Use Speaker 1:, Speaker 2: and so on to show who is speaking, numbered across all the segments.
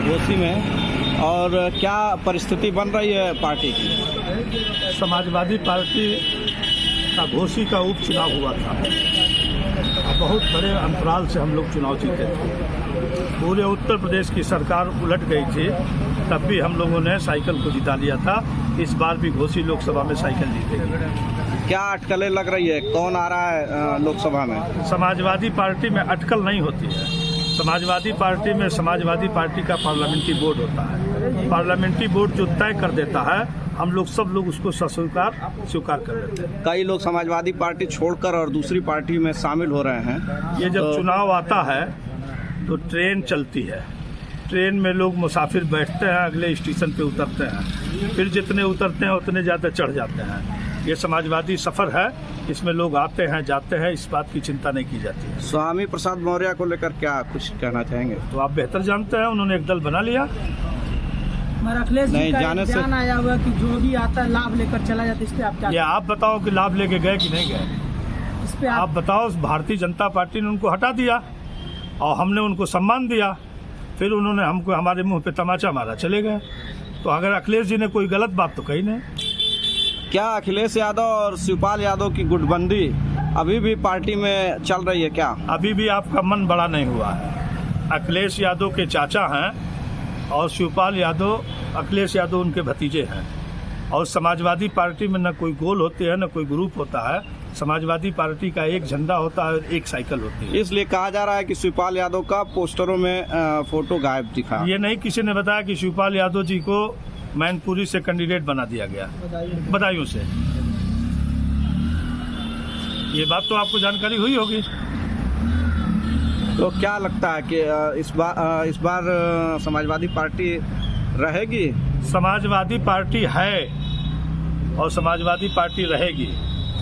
Speaker 1: घोसी में, और क्या परिस्थिति बन रही है पार्टी की?
Speaker 2: समाजवादी पार्टी का घोसी का उपचुनाव हुआ था और बहुत बड़े अंतराल से हम लोग चुनाव जीते थे। पूरे उत्तर प्रदेश की सरकार उलट गई थी, तब भी हम लोगों ने साइकिल को जिता लिया था। इस बार भी घोसी लोकसभा में साइकिल जीतेगी।
Speaker 1: क्या अटकलें लग रही है, कौन आ रहा है लोकसभा में?
Speaker 2: समाजवादी पार्टी में अटकल नहीं होती है। समाजवादी पार्टी में समाजवादी पार्टी का पार्लियामेंट्री बोर्ड होता है। पार्लियामेंट्री बोर्ड जो तय कर देता है, हम लोग सब लोग उसको स्वीकार कर लेते हैं।
Speaker 1: कई लोग समाजवादी पार्टी छोड़कर और दूसरी पार्टी में शामिल हो रहे हैं।
Speaker 2: ये जब चुनाव आता है तो ट्रेन चलती है, ट्रेन में लोग मुसाफिर बैठते हैं, अगले स्टेशन पे उतरते हैं, फिर जितने उतरते हैं उतने ज़्यादा चढ़ जाते हैं। ये समाजवादी सफ़र है, इसमें लोग आते हैं जाते हैं, इस बात की चिंता नहीं की जाती है।
Speaker 1: स्वामी प्रसाद मौर्य को लेकर क्या कुछ कहना चाहेंगे?
Speaker 2: तो आप बेहतर जानते हैं, उन्होंने एक दल बना लिया।
Speaker 3: अखिलेश जी का
Speaker 1: जाने से
Speaker 3: आया हुआ कि जो भी आता है लाभ लेकर चला जाता है, इस पे आप क्या?
Speaker 2: ये आप बताओ कि लाभ लेके गए कि नहीं गए?
Speaker 3: इस पे
Speaker 2: आप बताओ। भारतीय जनता पार्टी ने उनको हटा दिया और हमने उनको सम्मान दिया, फिर उन्होंने हमको हमारे मुंह पे तमाचा मारा, चले गए। तो अगर अखिलेश जी ने कोई गलत बात तो कही नहीं।
Speaker 1: क्या अखिलेश यादव और शिवपाल यादव की गुटबंदी अभी भी पार्टी में चल रही है क्या?
Speaker 2: अभी भी आपका मन बड़ा नहीं हुआ है। अखिलेश यादव के चाचा हैं और शिवपाल यादव, अखिलेश यादव उनके भतीजे हैं। और समाजवादी पार्टी में न कोई गोल होते हैं, न कोई ग्रुप होता है। समाजवादी पार्टी का एक झंडा होता है और एक साइकिल होती है।
Speaker 1: इसलिए कहा जा रहा है कि शिवपाल यादव का पोस्टरों में फोटो गायब दिखा।
Speaker 2: ये नहीं किसी ने बताया कि शिवपाल यादव जी को मैनपुरी से कैंडिडेट बना दिया गया, बदायूं से। ये बात तो आपको जानकारी हुई होगी।
Speaker 1: तो क्या लगता है कि इस बार समाजवादी पार्टी रहेगी?
Speaker 2: समाजवादी पार्टी है और समाजवादी पार्टी रहेगी।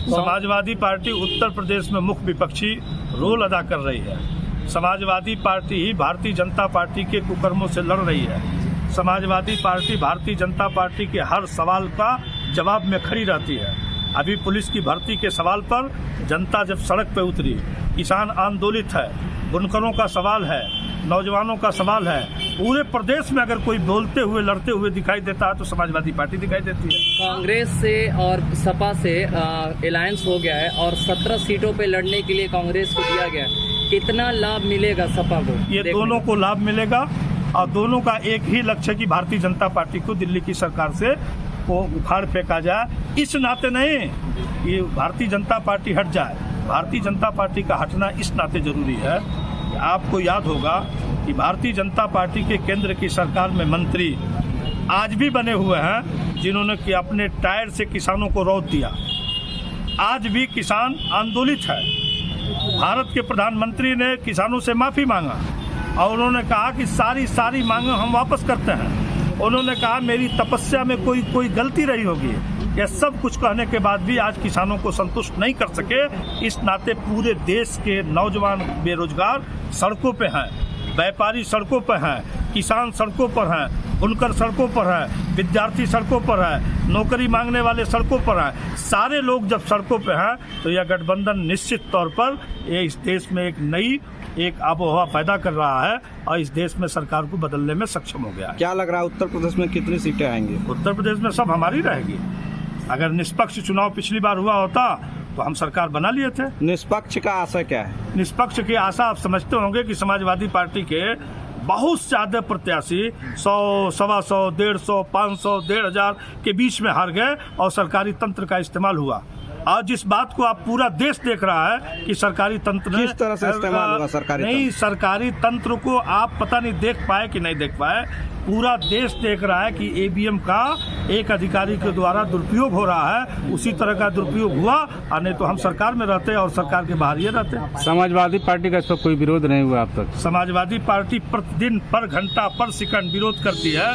Speaker 2: समाजवादी पार्टी उत्तर प्रदेश में मुख्य विपक्षी रोल अदा कर रही है। समाजवादी पार्टी ही भारतीय जनता पार्टी के कुकर्मों से लड़ रही है। समाजवादी पार्टी भारतीय जनता पार्टी के हर सवाल का जवाब में खड़ी रहती है। अभी पुलिस की भर्ती के सवाल पर जनता जब सड़क पर उतरी, किसान आंदोलित है, बुनकरों का सवाल है, नौजवानों का सवाल है। पूरे प्रदेश में अगर कोई बोलते हुए लड़ते हुए दिखाई देता है तो समाजवादी पार्टी दिखाई देती है।
Speaker 4: कांग्रेस से और सपा से अलायंस हो गया है और 17 सीटों पे लड़ने के लिए कांग्रेस को दिया गया है। कितना लाभ मिलेगा सपा को? ये
Speaker 2: दोनों को लाभ मिलेगा और दोनों का एक ही लक्ष्य है कि भारतीय जनता पार्टी को दिल्ली की सरकार से को उखाड़ फेंका जाए। इस नाते नहीं कि भारतीय जनता पार्टी हट जाए, भारतीय जनता पार्टी का हटना इस नाते जरूरी है। आपको याद होगा कि भारतीय जनता पार्टी के केंद्र की सरकार में मंत्री आज भी बने हुए हैं जिन्होंने कि अपने टायर से किसानों को रौंद दिया। आज भी किसान आंदोलित है। भारत के प्रधानमंत्री ने किसानों से माफ़ी मांगा और उन्होंने कहा कि सारी मांगें हम वापस करते हैं। उन्होंने कहा मेरी तपस्या में कोई गलती रही होगी। यह सब कुछ कहने के बाद भी आज किसानों को संतुष्ट नहीं कर सके। इस नाते पूरे देश के नौजवान बेरोजगार सड़कों पे हैं, व्यापारी सड़कों पर हैं, किसान सड़कों पर हैं, बुनकर सड़कों पर हैं, विद्यार्थी सड़कों पर हैं, नौकरी मांगने वाले सड़कों पर हैं। सारे लोग जब सड़कों पर हैं तो यह गठबंधन निश्चित तौर पर ये इस देश में एक नई आबोहवा पैदा कर रहा है और इस देश में सरकार को बदलने में सक्षम हो गया है।
Speaker 1: क्या लग रहा है उत्तर प्रदेश में कितनी सीटें आएंगी?
Speaker 2: उत्तर प्रदेश में सब हमारी रहेगी। अगर निष्पक्ष चुनाव पिछली बार हुआ होता तो हम सरकार बना लिए थे।
Speaker 1: निष्पक्ष का आशय क्या है?
Speaker 2: निष्पक्ष की आशा आप समझते होंगे कि समाजवादी पार्टी के बहुत ज्यादा प्रत्याशी 100, 125, 150, 500, 1500 के बीच में हार गए और सरकारी तंत्र का इस्तेमाल हुआ। आज जिस बात को आप पूरा देश देख रहा है कि सरकारी तंत्र
Speaker 1: किस तरह से इस्तेमाल होगा
Speaker 2: सरकारी तंत्र को आप पता नहीं देख पाए कि नहीं देख पाए। पूरा देश देख रहा है कि ईवीएम का एक अधिकारी के द्वारा दुरुपयोग हो रहा है। उसी तरह का दुरुपयोग हुआ और नहीं तो हम सरकार में रहते और सरकार के बाहर ही रहते।
Speaker 5: समाजवादी पार्टी का इस पर कोई विरोध नहीं हुआ अब तक?
Speaker 2: समाजवादी पार्टी प्रतिदिन पर घंटा पर सेकंड विरोध करती है,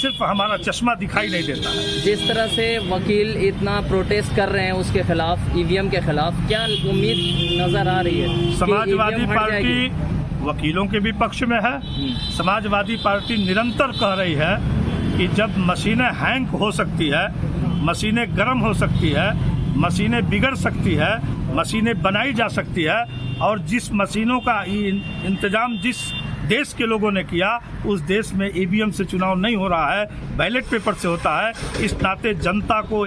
Speaker 2: सिर्फ हमारा चश्मा दिखाई नहीं देता है।
Speaker 4: जिस तरह से वकील इतना प्रोटेस्ट कर रहे हैं उसके खिलाफ, ईवीएम के खिलाफ, क्या उम्मीद नजर आ रही है?
Speaker 2: समाजवादी पार्टी वकीलों के भी पक्ष में है। समाजवादी पार्टी निरंतर कह रही है कि जब मशीनें हैंग हो सकती है, मशीनें गर्म हो सकती है, मशीनें बिगड़ सकती है, मशीनें बनाई जा सकती है और जिस मशीनों का इंतजाम जिस देश के लोगों ने किया, उस देश में ईवीएम से चुनाव नहीं हो रहा है, बैलेट पेपर से होता है। इस नाते जनता को